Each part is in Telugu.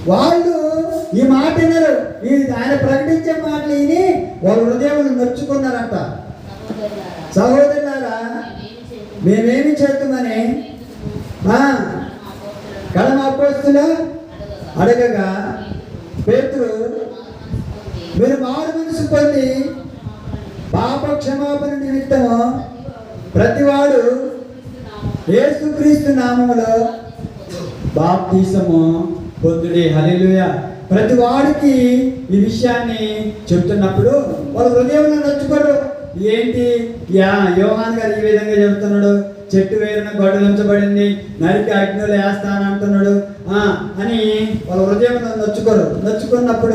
వాళ్ళు ఈ మాట వినరు. ఆయన ప్రకటించే మాటలు విని వాళ్ళ హృదయాలను నొచ్చుకున్నారంట. సహోదరులారా, మేమేమి చేద్దామని కడమ అపోస్తులు అడగగా పేతురు, మీరు మారు మనసు పొంది పాప క్షమాపణ నిమిత్తము ప్రతివాడు యేసుక్రీస్తు నామములో బాప్తిసము పొందుడి. హల్లెలూయా. ప్రతి వాడికి ఈ విషయాన్ని చెప్తున్నప్పుడు వాళ్ళ హృదయంలో నొచ్చుకోరు. ఏంటి యోహాన్ గారు ఈ విధంగా చెబుతున్నాడు, చెట్టు వేరున గొడ్డలి ఉంచబడింది, నరికి అగ్నిలో వేస్తాను అంటున్నాడు అని వాళ్ళ హృదయంలో నొచ్చుకున్నప్పుడు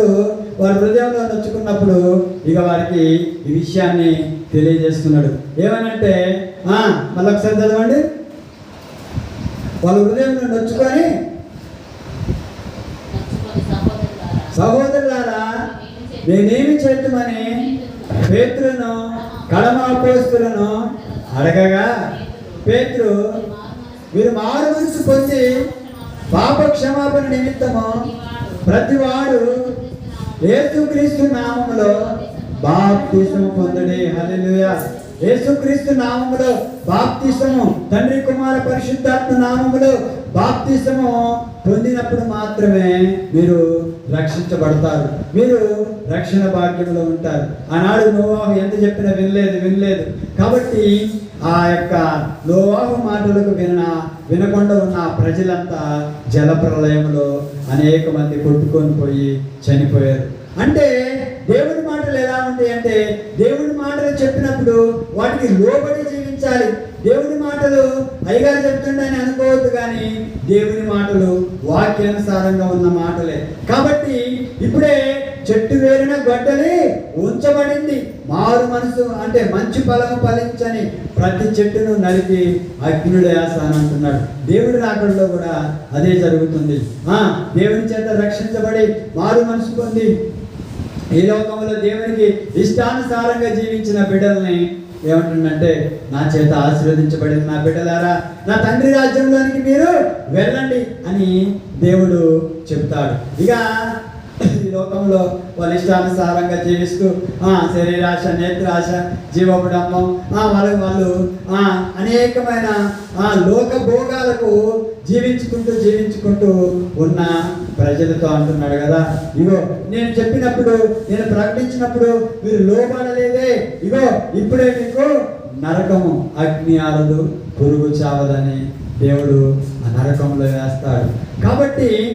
ఇక వారికి ఈ విషయాన్ని తెలియజేస్తున్నాడు. ఏమనంటే మళ్ళీ ఒకసారి చదవండి. వాళ్ళ హృదయంలో నొచ్చుకొని, సహోదరులారా నేనేమి చేద్దామని పేతురును కడమ అపోస్తులను అడగగా పేతురు, మీరు మారు మనసు పొంది పాప క్షమాపణ నిమిత్తము ప్రతివాడు యేసుక్రీస్తు నామములో బాప్తిసము పొందుడి. హల్లెలూయా. యేసుక్రీస్తు నామములో బాప్తిసము, తండ్రి కుమార పరిశుద్ధాత్మ నామములో బాప్తిసము పొందినప్పుడు మాత్రమే మీరు రక్షించబడతారు, మీరు రక్షణ భాగ్యంలో ఉంటారు. ఆనాడు నోవాహు ఎంత చెప్పినా వినలేదు. కాబట్టి ఆ యొక్క నోవాహు మాటలకు వినకుండా ఉన్న ప్రజలంతా జల ప్రళయంలో అనేక మంది కొట్టుకొని పోయి చనిపోయారు. అంటే దేవుని మాటలు ఎలా ఉంటాయి అంటే, దేవుని మాటలు చెప్పినప్పుడు వాటికి లోబడి జీవించాలి. దేవుని మాటలు అయ్యగారు చెప్తుండని అనుకోవద్దు, కానీ దేవుని మాటలు వాక్యానుసారంగా ఉన్న మాటలే. కాబట్టి ఇప్పుడే చెట్టు వేరిన గొడ్డలి ఉంచబడింది, మారు మనసు అంటే మంచి ఫలము ఫలించని ప్రతి చెట్టును నరికి అగ్నిలో వేస్తాను అంటున్నాడు. దేవుడి రాకడలో కూడా అదే జరుగుతుంది. దేవుని చేత రక్షించబడి మారు మనసు పొంది ఈ లోకంలో దేవునికి ఇష్టానుసారంగా జీవించిన బిడ్డల్ని ఏమంటుందంటే, నా చేత ఆశీర్వదించబడిన నా బిడ్డలారా, నా తండ్రి రాజ్యంలోనికి మీరు వెళ్ళండి అని దేవుడు చెప్తాడు. ఇక ఈ లోకంలో వాళ్ళ ఇష్టానుసారంగా జీవిస్తూ శరీరాశ, నేత్రాశ, జీవపుడంబం వాళ్ళు అనేకమైన లోక భోగాలకు జీవించుకుంటూ ఉన్న ప్రజలతో అంటున్నాడు కదా, ఇగో నేను చెప్పినప్పుడు, నేను ప్రకటించినప్పుడు మీరు లోబడలేదే, ఇగో ఇప్పుడే మీకు నరకము, అగ్ని ఆరదు, పురుగు చావదని దేవుడు ఆ నరకంలో వేస్తాడు. కాబట్టి